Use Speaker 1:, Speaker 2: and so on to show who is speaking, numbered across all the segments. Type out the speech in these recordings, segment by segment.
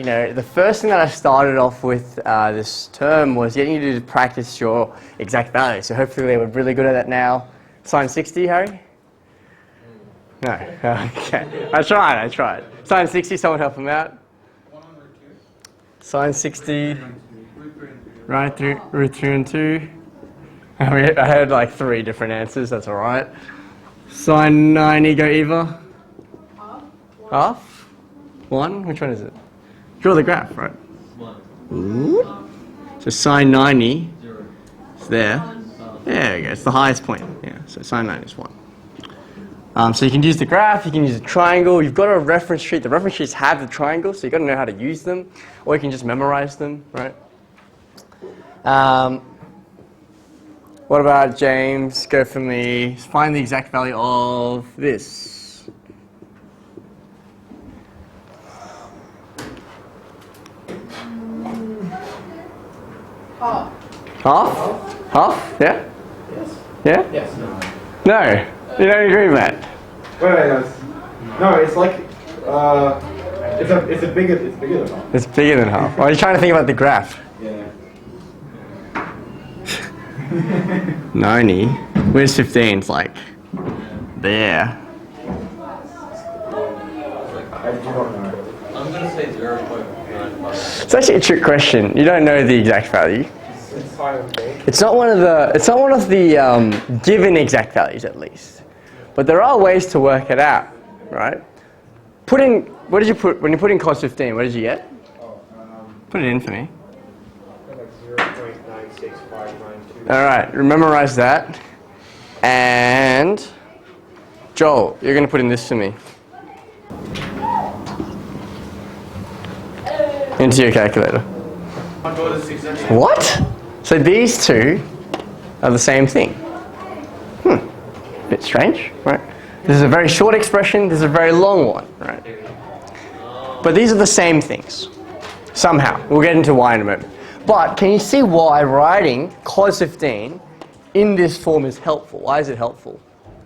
Speaker 1: you know, the first thing that I started off with this term was getting you to practice your exact values. So hopefully they were really good at that now. Sine 60, Harry? No. Okay. I tried. Sine 60, someone help him out. Sine 60, right, root 3 and 2. I heard like 3 different answers, that's alright. Sine 90, go either. Half? 1? Which one is it? Draw the graph, right? 1. So sine 90 is there. There we go, it's the highest point. Yeah, so sine 90 is 1. So you can use the graph, you can use a triangle, you've got a reference sheet. The reference sheets have the triangles, so you've got to know how to use them, or you can just memorize them, right? What about James? Go for me. Find the exact value of this. Half? Half? Yeah?
Speaker 2: Yes.
Speaker 1: Yeah?
Speaker 2: Yes.
Speaker 1: No. You don't agree with that?
Speaker 2: Wait. No, it's like it's bigger than half.
Speaker 1: It's bigger than half. Well, you're trying to think about the graph.
Speaker 2: Yeah.
Speaker 1: 90. Where's 15? It's like there.
Speaker 2: I do not know.
Speaker 3: I'm gonna say 0.95.
Speaker 1: It's actually a trick question. You don't know the exact value.
Speaker 2: It's higher than big.
Speaker 1: It's not one of the given exact values, at least. But there are ways to work it out, right? What did you put when you put in cos 15? What did you get? Put it in for me.
Speaker 2: Like 0.96592.
Speaker 1: All right, memorize that. And Joel, you're going to put in this for me. Into your calculator. What? So these two are the same thing. Bit strange, right? This is a very short expression, this is a very long one, right? But these are the same things, somehow. We'll get into why in a moment. But can you see why writing cos 15 in this form is helpful? Why is it helpful?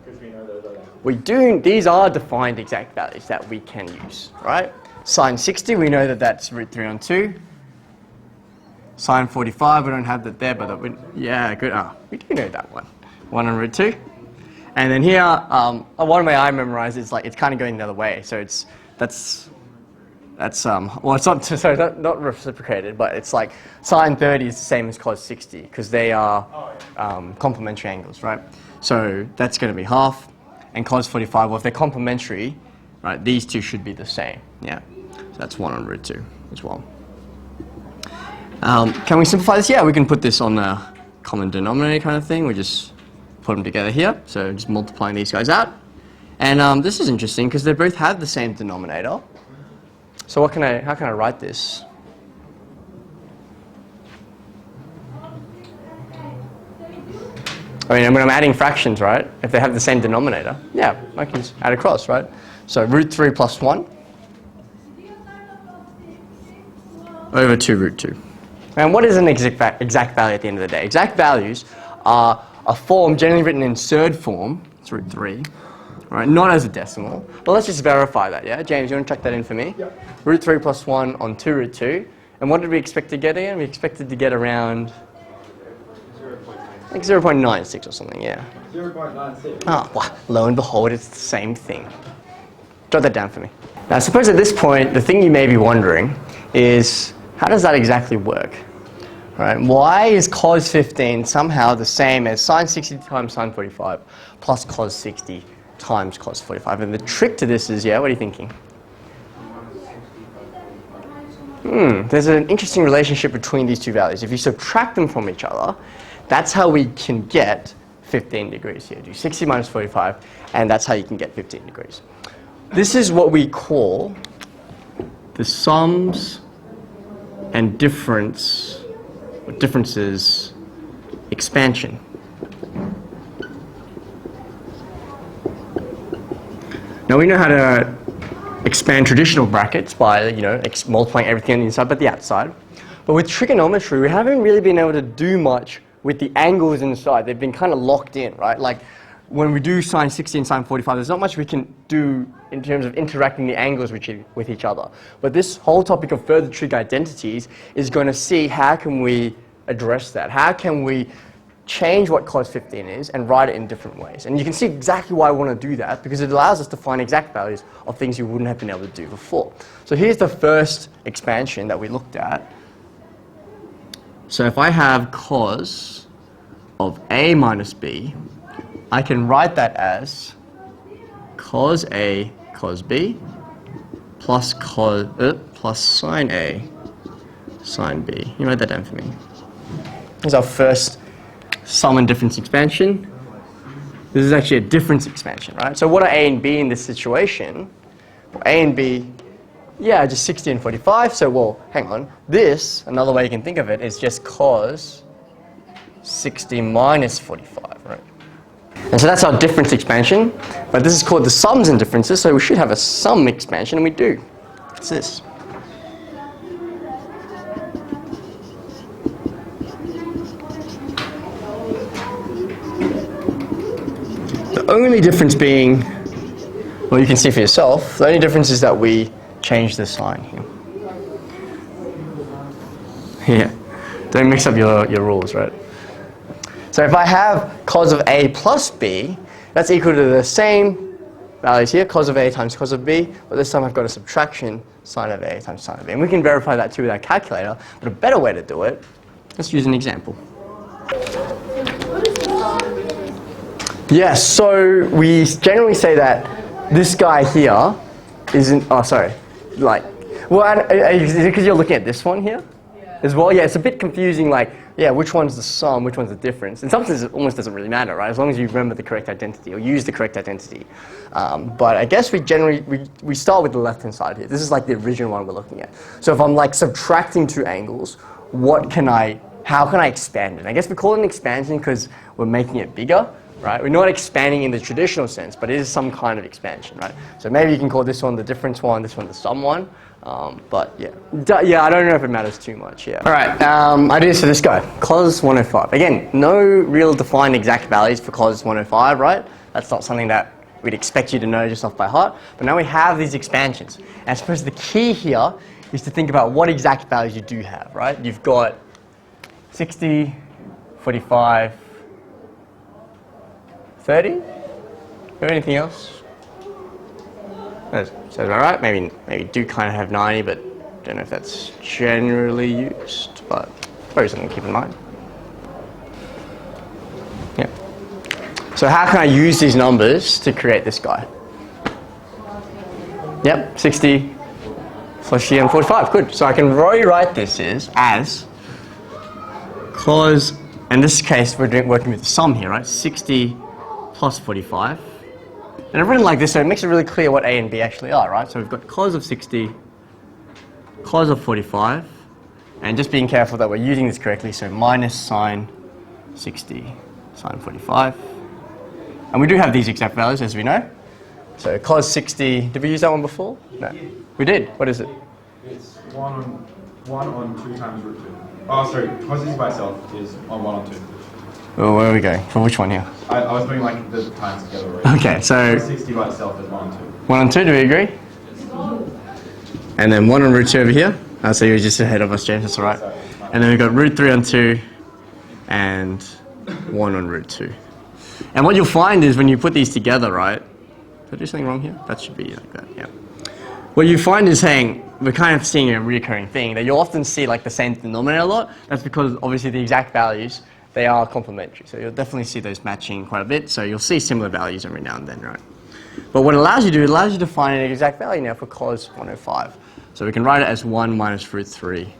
Speaker 2: Because we know those are.
Speaker 1: We do, these are defined exact values that we can use, right? Sine 60, we know that that's root 3 on 2. Sine 45, we don't have that there, but yeah, good. We do know that one. 1 on root 2. And then here, one way I memorize is like it's kind of going the other way. So that's well, it's not so not reciprocated, but it's like sine 30 is the same as cos 60 because they are complementary angles, right? So that's going to be half, and cos 45. Well, if they're complementary, right, these two should be the same. Yeah, so that's 1 on root 2 as well. Can we simplify this? Yeah, we can put this on the common denominator kind of thing. We just put them together here, so just multiplying these guys out. And this is interesting because they both have the same denominator. So how can I write this? I mean, when I'm adding fractions, right? If they have the same denominator, yeah, I can just add across, right? So root 3 plus 1 over 2 root 2. And what is an exact value at the end of the day? Exact values are a form generally written in surd form, it's root 3, right? Not as a decimal. But let's just verify that, yeah? James, you want to chuck that in for me?
Speaker 2: Yeah.
Speaker 1: Root 3 plus 1 on 2 root 2. And what did we expect to get again? We expected to get around, I think 0.96 or something, yeah.
Speaker 2: 0.96.
Speaker 1: Oh, well, lo and behold, it's the same thing. Jot that down for me. Now, suppose at this point, the thing you may be wondering is, how does that exactly work? Right? Why is cos 15 somehow the same as sine 60 times sine 45 plus cos 60 times cos 45? And the trick to this is, yeah, what are you thinking? There's an interesting relationship between these two values. If you subtract them from each other, that's how we can get 15 degrees here. Do 60 minus 45, and that's how you can get 15 degrees. This is what we call the sums and differences expansion. Now we know how to expand traditional brackets by, multiplying everything on the inside but the outside. But with trigonometry, we haven't really been able to do much with the angles inside. They've been kind of locked in, right? Like when we do sine 60 and sine 45, there's not much we can do in terms of interacting the angles with each other. But this whole topic of further trig identities is going to see how can we address that. How can we change what cos 15 is and write it in different ways. And you can see exactly why I want to do that, because it allows us to find exact values of things you wouldn't have been able to do before. So here's the first expansion that we looked at. So if I have cos of A minus B, I can write that as cos A cos B plus sine A sine B. You write that down for me. Here's our first sum and difference expansion. This is actually a difference expansion, right? So what are A and B in this situation? Well, A and B, yeah, just 60 and 45. So, well, hang on. This, another way you can think of it, is just cos 60 minus 45, right? And so that's our difference expansion. But this is called the sums and differences, so we should have a sum expansion, and we do. What's this? The only difference being, well, you can see for yourself, the only difference is that we change the sign here. Yeah, don't mix up your rules, right? So if I have cos of A plus B, that's equal to the same values here, cos of A times cos of B, but this time I've got a subtraction sine of A times sine of B. And we can verify that too with our calculator, but a better way to do it, let's use an example. Yes, so we generally say that this guy here isn't, oh sorry, like, well, because you're looking at this one here as well. Yeah, it's a bit confusing, like, yeah, which one's the sum, which one's the difference. In some sense, it almost doesn't really matter, right? As long as you remember the correct identity or use the correct identity. But I guess we generally, we start with the left-hand side here. This is like the original one we're looking at. So if I'm like subtracting two angles, how can I expand it? I guess we call it an expansion because we're making it bigger. Right? We're not expanding in the traditional sense, but it is some kind of expansion, right? So maybe you can call this one the difference one, this one the sum one. But yeah, I don't know if it matters too much. Yeah. All right. Ideas for this guy, cos 105. Again, no real defined exact values for cos 105, right? That's not something that we'd expect you to know just off by heart. But now we have these expansions, and I suppose the key here is to think about what exact values you do have, right? You've got 60, 45. 30? Or anything else? That sounds about right. Maybe do kind of have 90, but don't know if that's generally used, but probably something to keep in mind. Yeah. So how can I use these numbers to create this guy? Yep, 60 plus and 45. Good. So I can rewrite this as cos, in this case we're working with the sum here, right? 60 plus 45. And I've written like this so it makes it really clear what A and B actually are, right? So we've got cos of 60, cos of 45, and just being careful that we're using this correctly, so minus sine 60, sine 45. And we do have these exact values, as we know. So cos 60, did we use that one before? No. We did. What is it?
Speaker 2: It's 1 on 2 times root 2. Oh, sorry, cos 60 by itself is on 1 on 2.
Speaker 1: Well, where are we going? For which one here?
Speaker 2: I was doing like the times together already.
Speaker 1: Okay, so
Speaker 2: 60 by itself is 1 on 2.
Speaker 1: 1 on 2, do we agree? And then 1 on root 2 over here. So you're just ahead of us, James, that's all right. And then we've got root 3 on 2 and 1 on root 2. And what you'll find is when you put these together, right? Did I do something wrong here? That should be like that, yeah. What you find is we're kind of seeing a recurring thing, that you'll often see like the same denominator a lot. That's because obviously the exact values, they are complementary. So you'll definitely see those matching quite a bit. So you'll see similar values every now and then, right? But what it allows you to do, it allows you to find an exact value now for cos 105. So we can write it as 1 minus root 3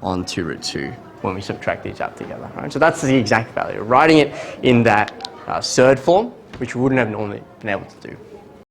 Speaker 1: on 2 root 2 when we subtract these out together, right? So that's the exact value. Writing it in that surd form, which we wouldn't have normally been able to do.